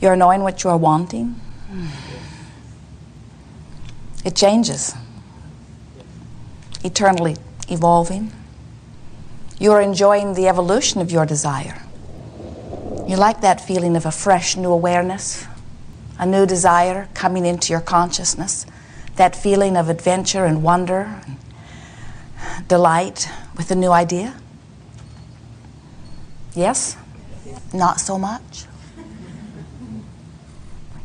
You're knowing what you're wanting. It changes. Eternally evolving. You're enjoying the evolution of your desire. You like that feeling of a fresh new awareness, a new desire coming into your consciousness, that feeling of adventure and wonder, and delight with a new idea? Yes? Not so much?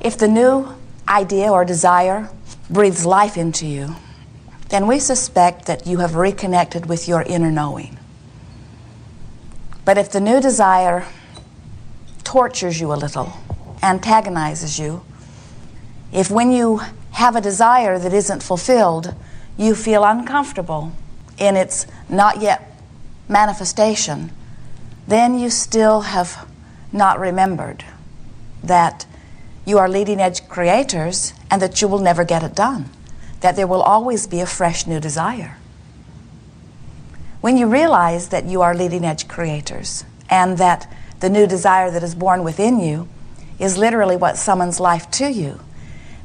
If the new idea or desire breathes life into you, then we suspect that you have reconnected with your inner knowing. But if the new desire tortures you a little, antagonizes you, if when you have a desire that isn't fulfilled, you feel uncomfortable in its not yet manifestation, then you still have not remembered that you are leading edge creators and that you will never get it done, that there will always be a fresh new desire. When you realize that you are leading edge creators and that the new desire that is born within you is literally what summons life to you,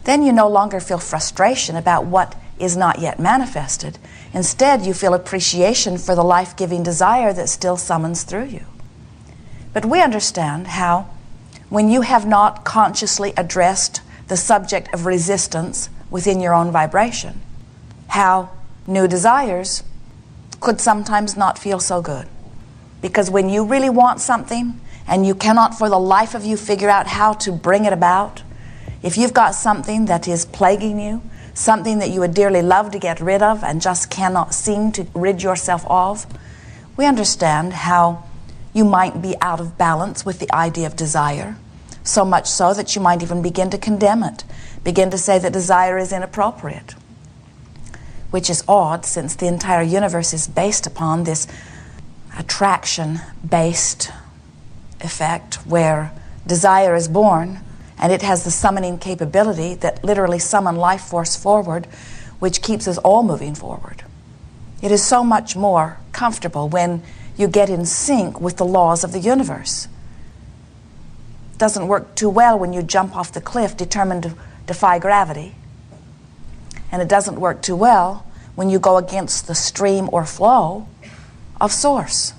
then you no longer feel frustration about what is not yet manifested. Instead, you feel appreciation for the life-giving desire that still summons through you. But we understand how, when you have not consciously addressed the subject of resistance within your own vibration, how new desires could sometimes not feel so good. Because when you really want something and you cannot for the life of you figure out how to bring it about, if you've got something that is plaguing you, something that you would dearly love to get rid of and just cannot seem to rid yourself of, we understand how you might be out of balance with the idea of desire, so much so that you might even begin to condemn it, begin to say that desire is inappropriate, which is odd since the entire universe is based upon this attraction-based effect where desire is born and it has the summoning capability that literally summon life force forward, which keeps us all moving forward. It is so much more comfortable when you get in sync with the laws of the universe. It doesn't work too well when you jump off the cliff determined to defy gravity. And it doesn't work too well when you go against the stream or flow of source.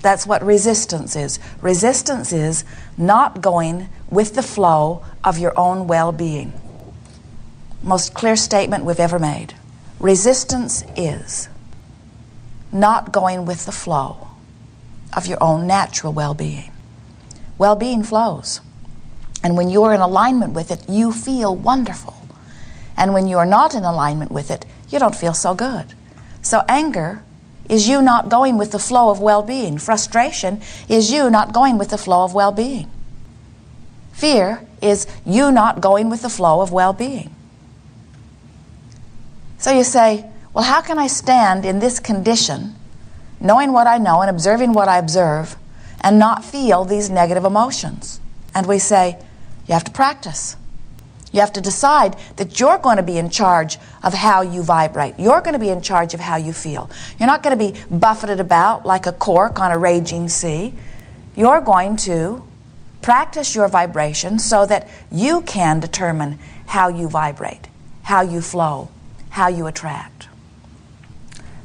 That's what resistance is. Resistance is not going with the flow of your own well-being. Most clear statement we've ever made. Resistance is not going with the flow of your own natural well-being. Well-being flows. And when you're in alignment with it, you feel wonderful. And when you're not in alignment with it, you don't feel so good. So anger is you not going with the flow of well-being. Frustration is you not going with the flow of well-being. Fear is you not going with the flow of well-being. So you say, well, how can I stand in this condition, knowing what I know and observing what I observe, and not feel these negative emotions? And we say, you have to practice. You have to decide that you're going to be in charge of how you vibrate. You're going to be in charge of how you feel. You're not going to be buffeted about like a cork on a raging sea. You're going to practice your vibration so that you can determine how you vibrate, how you flow, how you attract.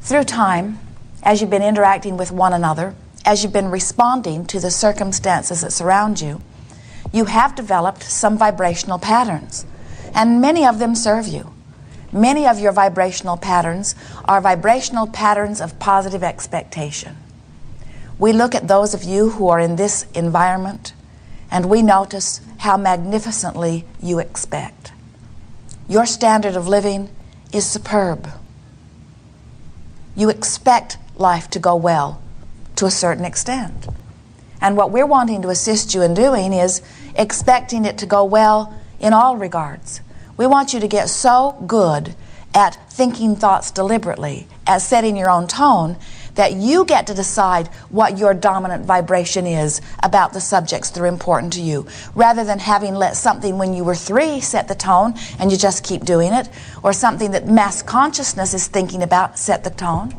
Through time, as you've been interacting with one another, as you've been responding to the circumstances that surround you, you have developed some vibrational patterns, and many of them serve you. Many of your vibrational patterns are vibrational patterns of positive expectation. We look at those of you who are in this environment, and we notice how magnificently you expect. Your standard of living is superb. You expect life to go well to a certain extent. And what we're wanting to assist you in doing is expecting it to go well in all regards. We want you to get so good at thinking thoughts deliberately, at setting your own tone, that you get to decide what your dominant vibration is about the subjects that are important to you, rather than having let something when you were 3 set the tone and you just keep doing it, or something that mass consciousness is thinking about set the tone.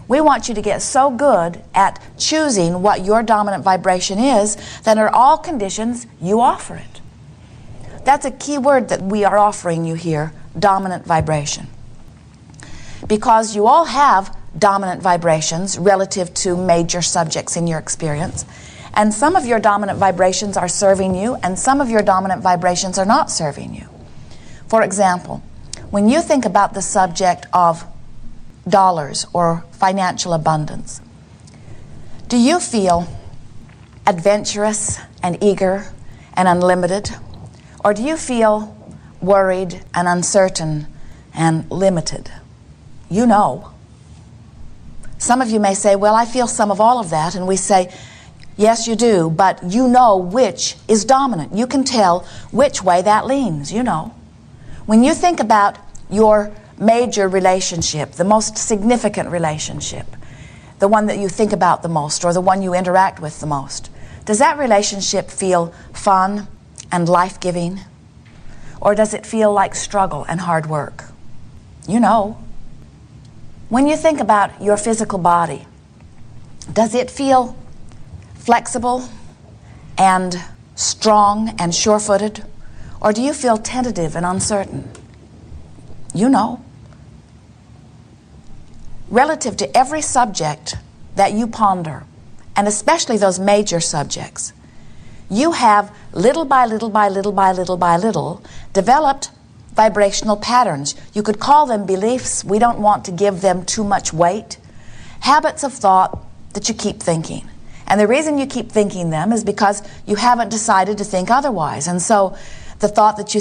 We want you to get so good at choosing what your dominant vibration is that under all conditions you offer it. that's a key word that we are offering you here, dominant vibration. Because you all have dominant vibrations relative to major subjects in your experience. And some of your dominant vibrations are serving you, and some of your dominant vibrations are not serving you. For example, when you think about the subject of dollars or financial abundance, do you feel adventurous and eager and unlimited? Or do you feel worried and uncertain and limited? You know. Some of you may say, well, I feel some of all of that. And we say, yes, you do, but you know which is dominant. You can tell which way that leans, you know. When you think about your major relationship, the most significant relationship, the one that you think about the most or the one you interact with the most, does that relationship feel fun and life-giving? Or does it feel like struggle and hard work? You know. When you think about your physical body, does it feel flexible and strong and sure-footed? Or do you feel tentative and uncertain? You know. Relative to every subject that you ponder, and especially those major subjects, you have little by little by little by little by little developed vibrational patterns. You could call them beliefs. We don't want to give them too much weight. Habits of thought that you keep thinking. And the reason you keep thinking them is because you haven't decided to think otherwise. And so the thought that you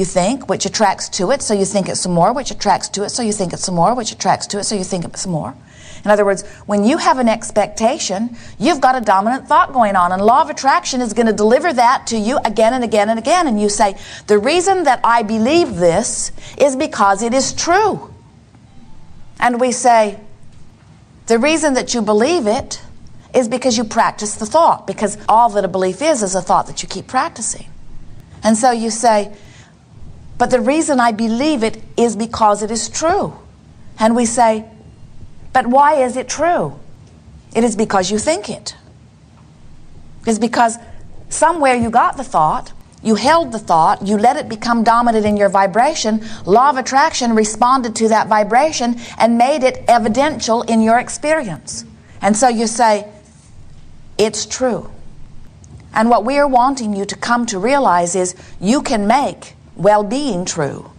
think, which attracts to it, so you think it some more, which attracts to it, so you think it some more, which attracts to it, so you think it some more. In other words, when you have an expectation, you've got a dominant thought going on, and law of attraction is going to deliver that to you again and again and again. And you say, the reason that I believe this is because it is true. And we say, the reason that you believe it is because you practice the thought, because all that a belief is a thought that you keep practicing. And so you say, but the reason I believe it is because it is true. And we say, but why is it true? It is because you think it. It's because somewhere you got the thought, you held the thought, you let it become dominant in your vibration, law of attraction responded to that vibration and made it evidential in your experience. And so you say, it's true. And what we are wanting you to come to realize is you can make well-being true,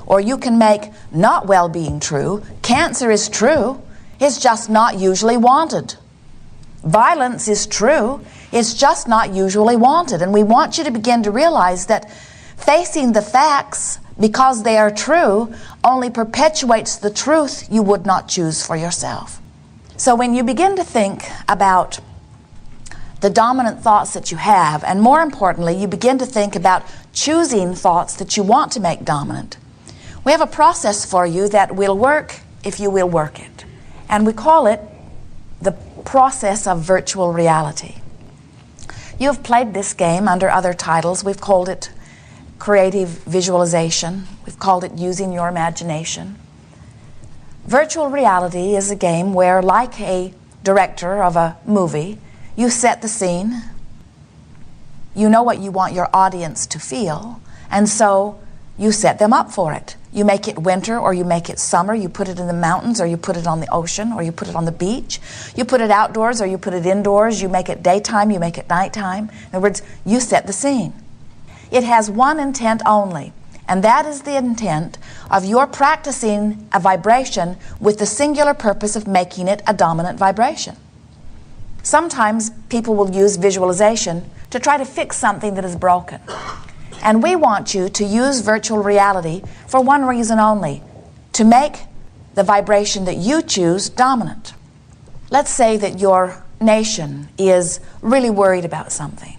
or you can make not well-being true. Cancer is true. It's just not usually wanted. Violence is true. It's just not usually wanted. And we want you to begin to realize that facing the facts because they are true only perpetuates the truth you would not choose for yourself. So when you begin to think about the dominant thoughts that you have, and more importantly, you begin to think about choosing thoughts that you want to make dominant, we have a process for you that will work if you will work it. And we call it the process of virtual reality. You've played this game under other titles. We've called it creative visualization. We've called it using your imagination. Virtual reality is a game where, like a director of a movie, you set the scene. You know what you want your audience to feel, and so you set them up for it. You make it winter or you make it summer. You put it in the mountains or you put it on the ocean or you put it on the beach. You put it outdoors or you put it indoors. You make it daytime, you make it nighttime. In other words, you set the scene. It has one intent only, and that is the intent of your practicing a vibration with the singular purpose of making it a dominant vibration. Sometimes people will use visualization to try to fix something that is broken. And we want you to use virtual reality for one reason only, to make the vibration that you choose dominant. Let's say that your nation is really worried about something.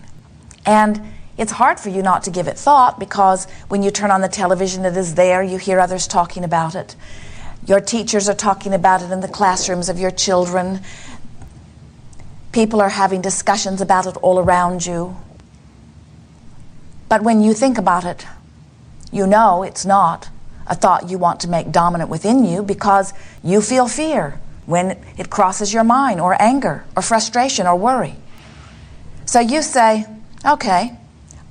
And it's hard for you not to give it thought because when you turn on the television, it is there. You hear others talking about it. Your teachers are talking about it in the classrooms of your children. People are having discussions about it all around you. But when you think about it, you know it's not a thought you want to make dominant within you because you feel fear when it crosses your mind, or anger, or frustration, or worry. So you say, okay,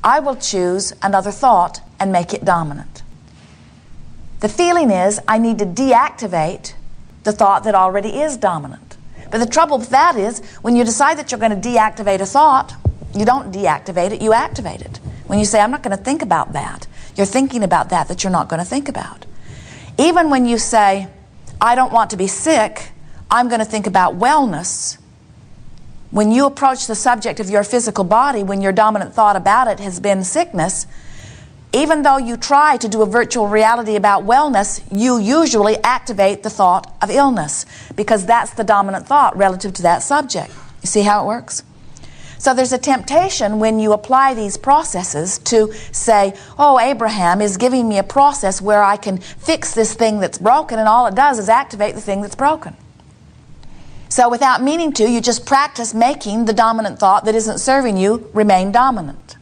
I will choose another thought and make it dominant. The feeling is I need to deactivate the thought that already is dominant. But the trouble with that is when you decide that you're going to deactivate a thought, you don't deactivate it, you activate it. When you say, I'm not going to think about that, you're thinking about that you're not going to think about. Even when you say, I don't want to be sick, I'm going to think about wellness. When you approach the subject of your physical body, when your dominant thought about it has been sickness, even though you try to do a virtual reality about wellness, you usually activate the thought of illness because that's the dominant thought relative to that subject. You see how it works? So there's a temptation when you apply these processes to say, oh, Abraham is giving me a process where I can fix this thing that's broken, and all it does is activate the thing that's broken. So without meaning to, you just practice making the dominant thought that isn't serving you remain dominant.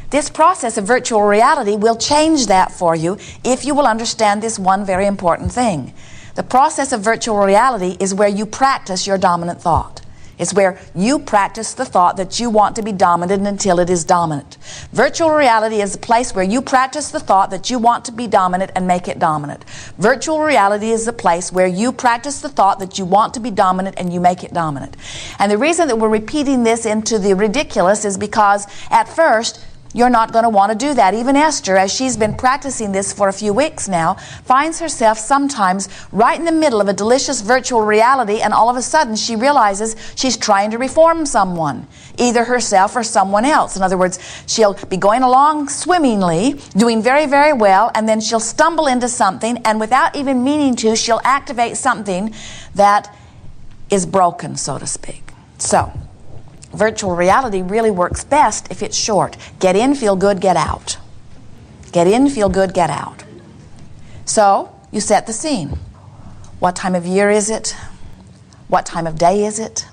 This process of virtual reality will change that for you if you will understand this one very important thing. The process of virtual reality is where you practice your dominant thought. It's where you practice the thought that you want to be dominant until it is dominant. Virtual reality is a place where you practice the thought that you want to be dominant and make it dominant. Virtual reality is the place where you practice the thought that you want to be dominant and you make it dominant. And the reason that we're repeating this into the ridiculous is because at first you're not going to want to do that. Even Esther, as she's been practicing this for a few weeks now, finds herself sometimes right in the middle of a delicious virtual reality, and all of a sudden she realizes she's trying to reform someone, either herself or someone else. In other words, she'll be going along swimmingly, doing very, very well, and then she'll stumble into something, and without even meaning to, she'll activate something that is broken, so to speak. So, virtual reality really works best if it's short. Get in, feel good, get out. Get in, feel good, get out. So, you set the scene. What time of year is it? What time of day is it?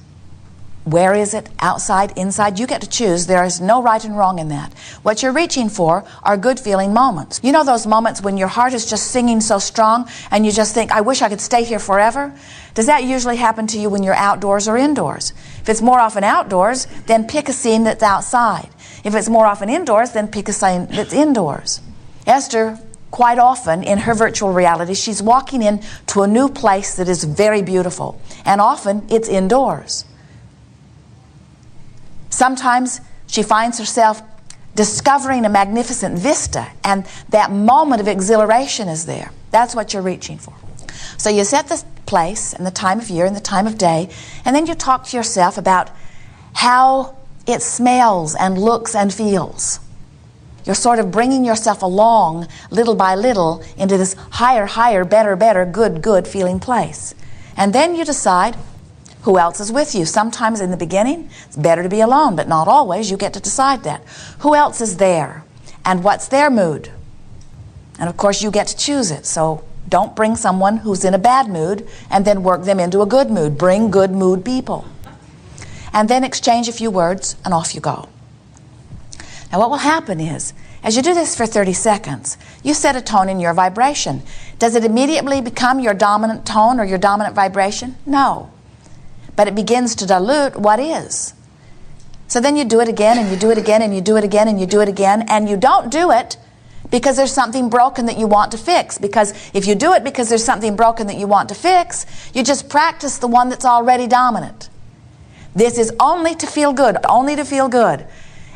Where is it? Outside, inside? You get to choose. There is no right and wrong in that. What you're reaching for are good feeling moments. You know those moments when your heart is just singing so strong and you just think, I wish I could stay here forever? Does that usually happen to you when you're outdoors or indoors? If it's more often outdoors, then pick a scene that's outside. If it's more often indoors, then pick a scene that's indoors. Esther, quite often in her virtual reality, she's walking into a new place that is very beautiful, and often it's indoors. Sometimes she finds herself discovering a magnificent vista, and that moment of exhilaration is there. That's what you're reaching for. So you set the place and the time of year and the time of day, and then you talk to yourself about how it smells and looks and feels. You're sort of bringing yourself along little by little into this higher, higher, better, better, good, good feeling place. And then you decide who else is with you. Sometimes in the beginning, it's better to be alone, but not always. You get to decide that. Who else is there? And what's their mood? And of course, you get to choose it. So don't bring someone who's in a bad mood and then work them into a good mood. Bring good mood people. And then exchange a few words and off you go. Now what will happen is, as you do this for 30 seconds, you set a tone in your vibration. Does it immediately become your dominant tone or your dominant vibration? No. But it begins to dilute what is. So then you do it again, and you do it again, and you do it again, and you do it again, and you don't do it because there's something broken that you want to fix. Because if you do it because there's something broken that you want to fix, you just practice the one that's already dominant. This is only to feel good, only to feel good.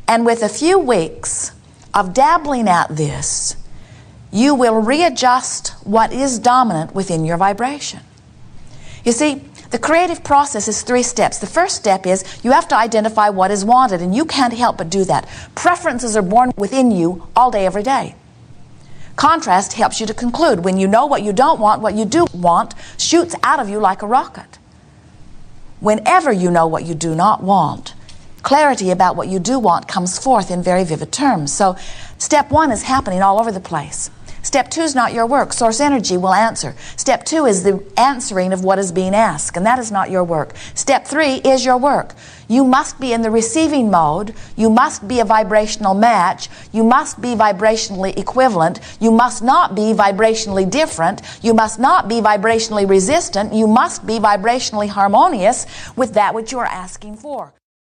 And with a few weeks of dabbling at this, you will readjust what is dominant within your vibration. You see, the creative process is 3 steps. The first step is you have to identify what is wanted, and you can't help but do that. Preferences are born within you all day, every day. Contrast helps you to conclude. When you know what you don't want, what you do want shoots out of you like a rocket. Whenever you know what you do not want, clarity about what you do want comes forth in very vivid terms. So step 1 is happening all over the place. Step 2 is not your work. Source energy will answer. Step 2 is the answering of what is being asked, and that is not your work. Step 3 is your work. You must be in the receiving mode. You must be a vibrational match. You must be vibrationally equivalent. You must not be vibrationally different. You must not be vibrationally resistant. You must be vibrationally harmonious with that which you are asking for.